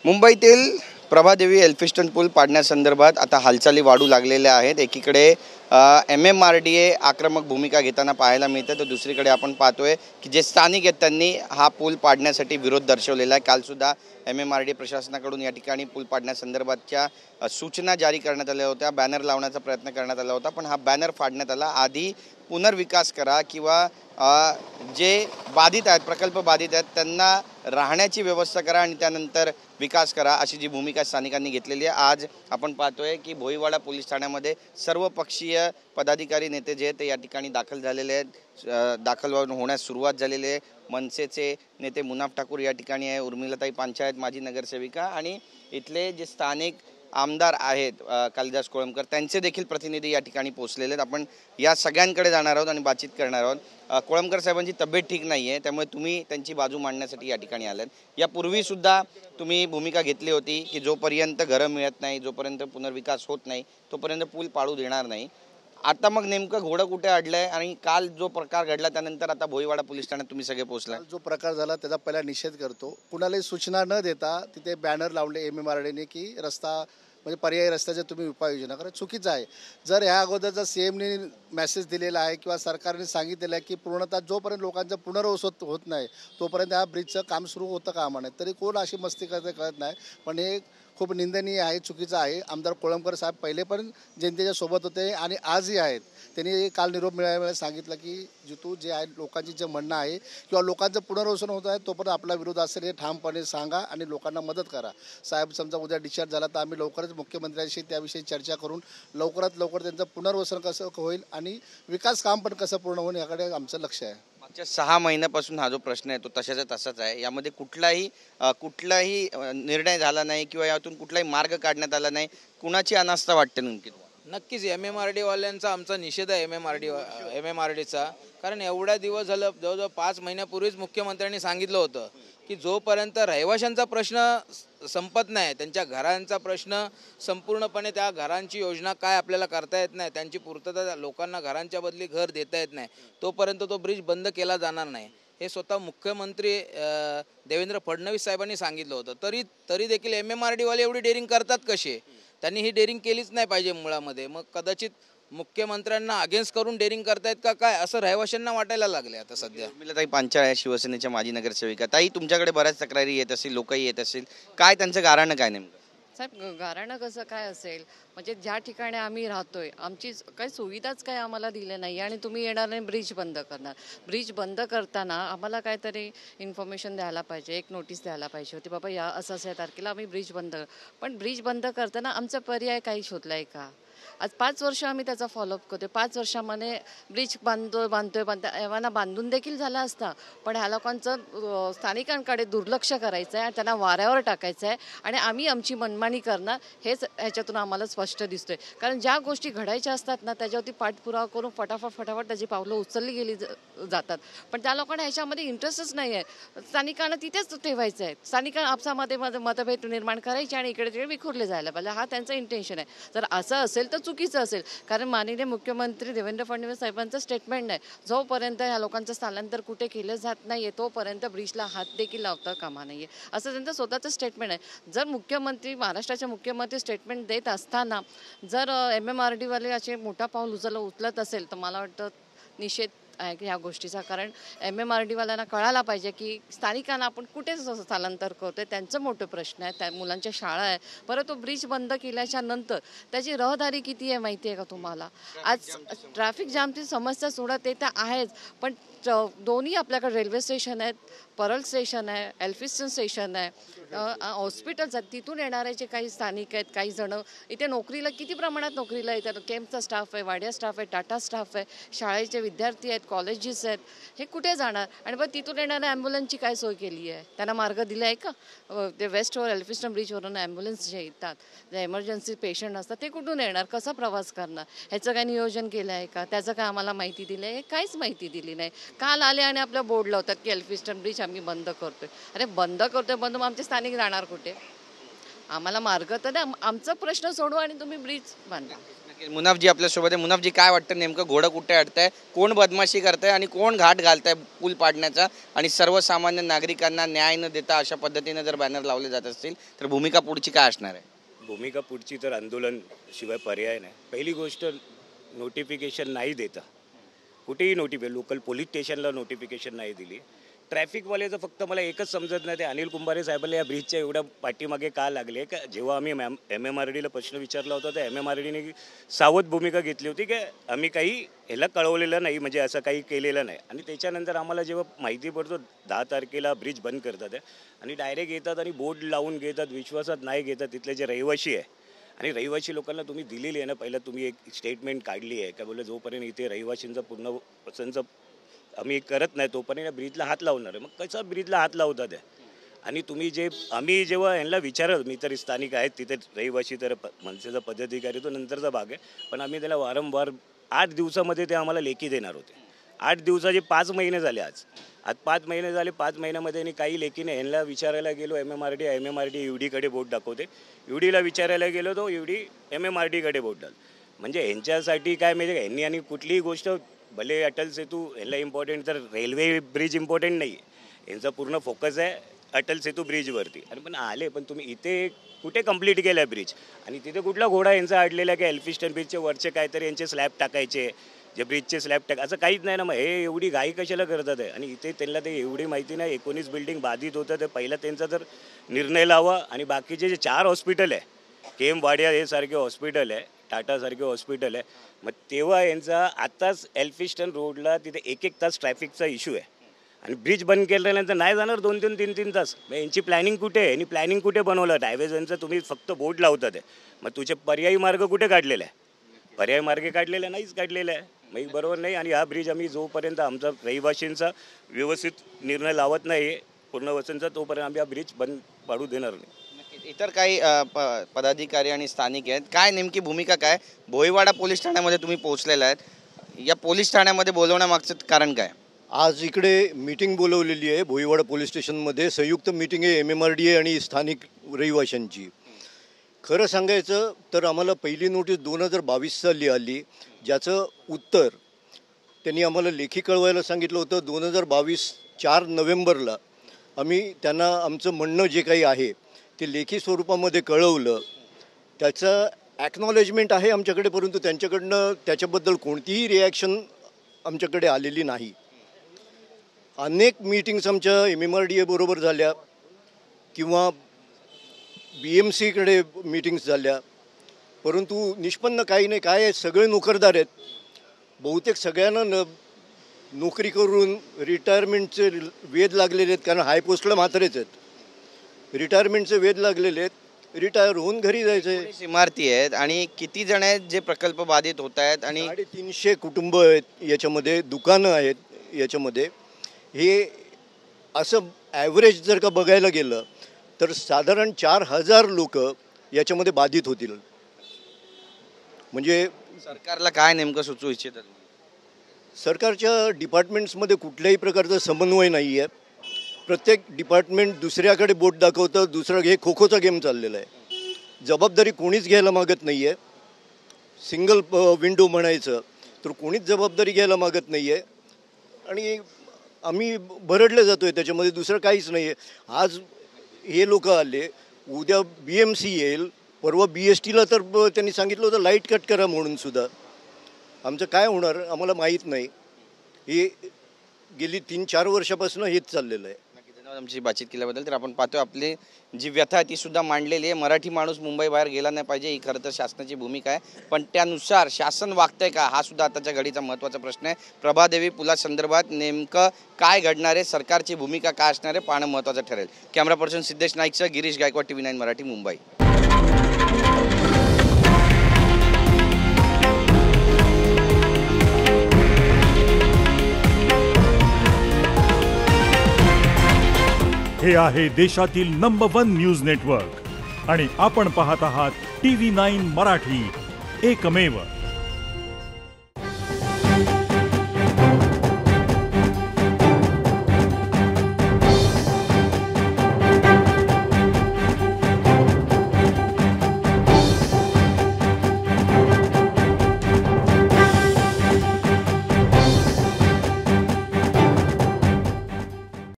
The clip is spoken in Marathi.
मुंबईतील प्रभादेवी एल्फिस्टन पूल पाडण्यासंदर्भात आता हालचाली वाढू लागलेल्या आहेत। एकीकडे MMRDA आक्रमक भूमिका घेताना पाहायला मिळते, तर दुसरीकडे आपण पाहतोय की जे स्थानिक आहेत त्यांनी हा पूल पाडण्यासाठी विरोध दर्शवलेला आहे। काल सुद्धा MMRDA प्रशासनाकडून या ठिकाणी पूल पाडण्यासंदर्भातच्या सूचना जारी करण्यात आल्या होत्या, बॅनर लावण्याचा प्रयत्न करण्यात आला होता, पण हा बॅनर फाडण्यात आला। आधी पुनर्विकास करा किंवा जे बाधित आहेत, प्रकल्प बाधित आहेत, त्यांना राहण्याची व्यवस्था करा आणि त्यानंतर विकास करा, अशी जी भूमिका स्थानिकांनी घेतलेली आहे। आज आपण पाहतोय की भोईवाडा पोलीस ठाण्यामध्ये सर्वपक्षीय पदाधिकारी नेते जे आहेत ते या ठिकाणी दाखल झालेले आहेत, दाखल होण्यास सुरुवात झालेली आहे। मनसेचे नेते मुनाफ ठाकूर या ठिकाणी आहे, उर्मिलाताई पांचायत माजी नगरसेविका आणि इथले जे स्थानिक आमदार आहेत कालिदास कोळंबकर, त्यांचे देखील प्रतिनिधी या ठिकाणी पोहोचलेले आहेत। आपण या सगळ्यांकडे जाणार आहोत आणि बातचीत करणार आहोत। कोळंबकर साहेबांची तब्येत ठीक नाही आहे, त्यामुळे तुम्ही त्यांची बाजू मांडण्यासाठी या ठिकाणी आलात। यापूर्वी सुद्धा तुम्ही भूमिका घेतली होती की जोपर्यंत घरं मिळत नाही, जोपर्यंत पुनर्विकास होत नाही, तोपर्यंत पूल पाडू देणार नाही। आता मग नेमकं घोडं कुठे अडलंय आणि काल जो प्रकार घडला त्यानंतर आता भोईवाडा पोलीस ठाण्यात तुम्ही सगळे पोहोचला? जो प्रकार झाला त्याचा पहिला निषेध करतो। कुणालाही सूचना न देता तिथे बॅनर लावले MMRDAने की रस्ता म्हणजे पर्यायी रस्त्याचे तुम्ही उपाययोजना करा, चुकीचं आहे। जर ह्या अगोदर जर CMने मेसेज दिलेला आहे किंवा सरकारने सांगितलेलं आहे की पूर्णतः जोपर्यंत लोकांचं पुनर्वसन होत नाही तोपर्यंत ह्या ब्रिजचं काम सुरू होतं कामा नये, तरी कोण अशी मस्ती करते कळत नाही। पण हे खूप निंदनीय आहे, चुकीचं आहे। आमदार कोळंबकर साहेब पहिले पण जनतेच्या सोबत होते आणि आजही आहेत। त्यांनी काल निरोप मिळाल्यामुळे सांगितलं की जिथू जे आहे लोकांची जे म्हणणं आहे किंवा लोकांचं पुनर्वसन होत आहे तोपर्यंत आपला विरोध असेल हे ठामपणे सांगा आणि लोकांना मदत करा। साहेब समजा उद्या डिस्चार्ज झाला तर आम्ही लवकरच मुख्यमंत्र्यांशी त्याविषयी चर्चा करून लवकरात लवकर त्यांचं पुनर्वसन कसं होईल आणि विकास काम पण कसं पूर्ण होईल याकडे आमचं लक्ष आहे। मागच्या 6 महिन्यापासून हा जो प्रश्न आहे तो तशाचा तसाच आहे। यामध्ये कुठलाही निर्णय झाला नाही किंवा यातून कुठलाही मार्ग काढण्यात आला नाही। कुणाची अनास्था वाटते नेमकी? नक्कीच MMRDA वाल्यांचा आमचा निषेध आहे MMRDAचा। कारण एवढ्या दिवस झालं, जवळजवळ 5 महिन्यापूर्वीच मुख्यमंत्र्यांनी सांगितलं होतं की जोपर्यंत रहिवाशांचा प्रश्न संपत नाही, त्यांच्या घरांचा प्रश्न संपूर्णपणे, त्या घरांची योजना काय आपल्याला करता येत नाही, त्यांची पूर्तता लोकांना घरांच्या बदली घर देता येत नाही, तोपर्यंत तो ब्रिज बंद केला जाणार नाही, हे स्वतः मुख्यमंत्री देवेंद्र फडणवीस साहेबांनी सांगितलं होतं। तरी देखील MMRDA वाले एवढी डेअरिंग करतात कसे? त्यांनी ही डेअरिंग केलीच नाही पाहिजे मुळामध्ये। मग कदाचित मुख्यमंत्र्यांना अगेन्स्ट करून डेअरिंग करतायत का काय, असं रहिवाशांना वाटायला लागले आता सध्या। उर्मिलाताई पांचाळ शिवसेनेच्या माजी नगरसेविका, ताई तुमच्याकडे बऱ्याच तक्रारी येत असतील, लोकही येत असतील, काय त्यांचं गाऱ्हाणं काय नेमकं? साहेब, गाऱ्हाणं कसं काय असेल, म्हणजे ज्या ठिकाणी आम्ही राहतोय आमची काही सुविधाच काय आम्हाला दिल्या नाही आणि तुम्ही येणार नाही ब्रिज बंद करणार। ब्रिज बंद करताना आम्हाला काहीतरी इन्फॉर्मेशन द्यायला पाहिजे, एक नोटीस द्यायला पाहिजे होती, बाबा या असं तारखेला आम्ही ब्रिज बंद पण ब्रिज बंद करताना आमचा पर्याय काही शोधलाय का? आज 5 वर्ष आम्ही त्याचा फॉलोअप करतोय। 5 वर्षामध्ये ब्रिज बांधतोय एव्हाना बांधून देखील झाला असता, पण ह्या लोकांचं स्थानिकांकडे दुर्लक्ष करायचं आहे, त्यांना वाऱ्यावर टाकायचं आहे आणि आम्ही आमची मनमानी करणार, हेच ह्याच्यातून आम्हाला स्पष्ट दिसतोय। कारण ज्या गोष्टी घडायच्या असतात ना त्याच्यावरती पाठपुरावा करून फटाफट त्याची पावलं उचलली गेली जातात, पण त्या लोकांना ह्याच्यामध्ये इंटरेस्टच नाही आहे। स्थानिकांना तिथेच ठेवायचं आहे, स्थानिकांना आपसामध्ये मतभेद निर्माण करायचे आणि इकडे तिकडे विखुरले जायला पाहिजे, हा त्यांचा इंटेन्शन आहे। जर असं असेल तर चुकीचं असेल, कारण माननीय मुख्यमंत्री देवेंद्र फडणवीस साहेबांचं स्टेटमेंट आहे, जोपर्यंत ह्या लोकांचं स्थलांतर कुठे केलं जात नाहीये तोपर्यंत ब्रिजला हात देखील लावता कामा नाहीये, असं त्यांचं स्वतःचं स्टेटमेंट आहे। जर मुख्यमंत्री, महाराष्ट्राचे मुख्यमंत्री स्टेटमेंट देत असताना जर MMRDA वाले असे मोठा पाऊल उचलत असेल तर मला वाटतं निषेध आहे ह्या गोष्टीचा। कारण MMRDA वाल्यांना कळायला पाहिजे की स्थानिकांना आपण कुठे स्थलांतर करतोय, त्यांचं मोठं प्रश्न आहे, त्या मुलांच्या शाळा आहे। परत तो ब्रिज बंद केल्याच्या नंतर त्याची रहदारी किती आहे माहिती आहे का तुम्हाला? आज ट्रॅफिक जामची समस्या सोडत येत आहेच, पण दोन्ही आपल्याकडे रेल्वे स्टेशन आहेत, परळ स्टेशन आहे, एल्फिस्टन स्टेशन आहे, हॉस्पिटल्स आहेत, तिथून येणारे जे काही स्थानिक आहेत, काही जण इथे नोकरीला किती प्रमाणात नोकरीला येतात, केम्पचा स्टाफ आहे, वाडिया स्टाफ आहे, टाटा स्टाफ आहे, शाळेचे विद्यार्थी आहेत, कॉलेजेस आहेत, हे कुठे जाणार? आणि मग तिथून येणाऱ्या ॲम्ब्युलन्सची काय सोय केली आहे? त्यांना मार्ग दिला आहे का? ते वेस्टवर एल्फिस्टन ब्रिजवरून ॲम्ब्युलन्स जे येतात, जे एमर्जन्सी पेशंट असतात, ते कुठून येणार, कसा प्रवास करणार, ह्याचं काय नियोजन केलं आहे का? त्याचं काय आम्हाला माहिती दिली आहे? काहीच माहिती दिली नाही। काल आले आणि आपलं बोर्ड लावतात की एल्फिस्टन ब्रिज आम्ही बंद करतोय। अरे बंद मग आमचे स्थानिक जाणार कुठे? आम्हाला मार्ग तर द्या, आमचा प्रश्न सोडवा आणि तुम्ही ब्रिज बांधा। मुनाफजी आपल्यासोबत आहे. मुनाफजी, काय वाटतं नेमकं घोडं कुठे अडतंय, कोण बदमाशी करतंय आणि कोण घाट घालतंय पूल पाडण्याचा, आणि सर्वसामान्य नागरिकांना न्याय न देता अशा पद्धतीने जर बॅनर लावले जात असतील तर भूमिका पुढची काय असणार आहे? भूमिका पुढची तर आंदोलन शिवाय पर्याय नाही. पहिली गोष्ट, नोटिफिकेशन नाही देता कुठेही लोकल पोलीस स्टेशनला नोटिफिकेशन नाही दिली. ट्रॅफिकवाल्याचं फक्त मला एकच समजत नाही, ते अनिल कुंभारे साहेबांना या ब्रिजच्या एवढ्या पाठीमागे का लागले. का जेव्हा आम्ही MMRDला प्रश्न विचारला होता तर MMRDने सावध भूमिका घेतली होती की आम्ही काही ह्याला कळवलेलं नाही, म्हणजे असं काही केलेलं नाही. आणि त्याच्यानंतर आम्हाला जेव्हा माहिती पडतो 10 तारखेला ब्रिज बंद करतात आहे आणि डायरेक्ट येतात आणि बोर्ड लावून घेतात, विश्वासात नाही घेतात. तिथले जे रहिवासी आहे आणि रहिवासी लोकांना तुम्ही दिलेली आहे ना, पहिलं तुम्ही एक स्टेटमेंट काढली आहे का बोले जोपर्यंत इथे रहिवासींचा पूर्ण पसंतचं आम्ही करत नाही तोपर्यंत ब्रिजला हात लावणार आहे. मग कसं ब्रिजला हात लावतात आहे? आणि तुम्ही आम्ही जेव्हा यांना विचारत, मी तर स्थानिक आहेत तिथे रहिवासी, तर मनसेचा पदाधिकारी तो नंतरचा भाग आहे, पण आम्ही त्याला वारंवार 8 दिवसामध्ये ते आम्हाला लेखी देणार होते. 8 दिवसाचे 5 महिने झाले. आज 5 महिने झाले. 5 महिन्यामध्ये आणि काही लेखी नाही. यांना विचारायला गेलो MMRD UDकडे बोट दाखवते, UDला विचारायला गेलो तो UD MMRDकडे बोट दाखव. म्हणजे यांच्यासाठी काय माहिती, यांनी आणि कुठलीही गोष्ट भले अटल सेतू ह्याला इम्पॉर्टंट, तर रेल्वे ब्रिज इम्पॉर्टंट नाही आहे. यांचा पूर्ण फोकस आहे अटल सेतू ब्रिजवरती. आणि पण आले, पण तुम्ही इथे कुठे कंप्लीट केलं आहे ब्रिज, आणि तिथे कुठला घोडा यांचा अडलेला आहे की एल्फिस्टन ब्रिजचे वरचे काहीतरी यांचे स्लॅब टाकायचे, जे ब्रिजचे स्लॅब असं काहीच नाही ना. मग हे एवढी घाई कशाला करतात आहे? आणि इथे त्यांना ते एवढी माहिती नाही, 19 बिल्डिंग बाधित होतं, तर पहिला त्यांचा तर निर्णय लावा. आणि बाकीचे जे 4 हॉस्पिटल आहे, KM वाडिया हे सारखे हॉस्पिटल आहे, टाटासारखे हॉस्पिटल आहे, मग तेव्हा यांचा आत्ताच एल्फिस्टन रोडला तिथे 1-1 तास ट्रॅफिकचा इश्यू आहे आणि ब्रिज बंद केल्यानंतर नाही जाणार 2-2, 3-3 तास. मग यांची प्लॅनिंग कुठे आहे? यांनी प्लॅनिंग कुठे बनवलं? हायवेजनचं तुम्ही फक्त बोर्ड लावतात आहे, मग तुझे पर्यायी मार्ग कुठे काढलेला आहे? पर्यायी मार्ग काढलेला नाहीच काढलेला आहे. मग बरोबर नाही. आणि हा ब्रिज आम्ही जोपर्यंत आमचा रहिवासींचा व्यवस्थित निर्णय लावत नाही पूर्ण वसनचा, तोपर्यंत आम्ही हा ब्रिज बंद पाडू देणार नाही. इतर काही पदाधिकारी आणि स्थानिक आहेत, काय नेमकी भूमिका काय? भोईवाडा पोलीस ठाण्यामध्ये तुम्ही पोहोचलेला आहेत, या पोलीस ठाण्यामध्ये बोलवण्यामागचं कारण काय? आज इकडे मीटिंग बोलवलेली आहे भोईवाडा पोलीस स्टेशनमध्ये. संयुक्त मीटिंग आहे MMRDA आणि स्थानिक रहिवाशांची. खरं सांगायचं तर आम्हाला पहिली नोटीस 2022 साली आली, ज्याचं उत्तर त्यांनी आम्हाला लेखी कळवायला सांगितलं होतं. 2022 4 नोव्हेंबरला आम्ही त्यांना आमचं म्हणणं जे काही आहे ते लेखी स्वरूपामध्ये कळवलं. त्याचं ॲक्नॉलेजमेंट आहे आमच्याकडे, परंतु त्यांच्याकडनं त्याच्याबद्दल कोणतीही रिॲक्शन आमच्याकडे आलेली नाही. अनेक मीटिंग्स आमच्या MMRDA बरोबर झाल्या किंवा BMCकडे मीटिंग्स झाल्या, परंतु निष्पन्न काही नाही. काय आहे, सगळे नोकरदार आहेत. बहुतेक सगळ्यांना नोकरी करून रिटायरमेंटचे वेध लागलेले आहेत, कारण हाय पोस्टला म्हातारेच आहेत. रिटायरमेंटचे वेध लागलेले आहेत, रिटायर होऊन घरी जायचं आहे. इमारती आहेत आणि किती जण आहेत जे प्रकल्प बाधित होत आहेत, आणि 350 कुटुंब आहेत याच्यामध्ये, दुकानं आहेत याच्यामध्ये. हे असं ॲव्हरेज जर का बघायला गेलं तर साधारण 4000 लोक याच्यामध्ये बाधित होतील. म्हणजे सरकारला काय नेमकं सुचवू इच्छितात? सरकारच्या डिपार्टमेंट्समध्ये कुठल्याही प्रकारचा समन्वय नाही आहे. प्रत्येक डिपार्टमेंट दुसऱ्याकडे बोट दाखवतं. दुसरं हे खोखोचा गेम चाललेला आहे. जबाबदारी कोणीच घ्यायला मागत नाही आहे. सिंगल विंडो म्हणायचं तर कोणीच जबाबदारी घ्यायला मागत नाही आहे आणि आम्ही भरडले जातो आहे त्याच्यामध्ये, दुसरं काहीच नाही आहे. आज हे लोक आले, उद्या BMC येईल, परवा BSTला तर त्यांनी सांगितलं होतं लाईट कट करा म्हणून सुद्धा. आमचं काय होणार आम्हाला माहीत नाही. हे गेली 3-4 वर्षापासून हेच चाललेलं आहे. धन्यवाद आमची बातचीत केल्याबद्दल. तर आपण पाहतो आपली जी व्यथा ती सुद्धा मांडलेली आहे. मराठी माणूस मुंबई बाहेर गेला नाही पाहिजे, ही खरं तर शासनाची भूमिका आहे, पण त्यानुसार शासन वागतंय का, हा सुद्धा आताच्या घडीचा महत्त्वाचा प्रश्न आहे. प्रभादेवी पुलासंदर्भात नेमकं काय घडणार आहे, सरकारची भूमिका काय असणार आहे, पाहणं महत्त्वाचं ठरेल. कॅमेरा पर्सन सिद्धेश नाईकसह गिरीश गायकवाड, TV9 मराठी, मुंबई. हे आहे देशातील नंबर 1 न्यूज नेटवर्क आणि आपण पाहत आहात TV9 मराठी, एकमेव.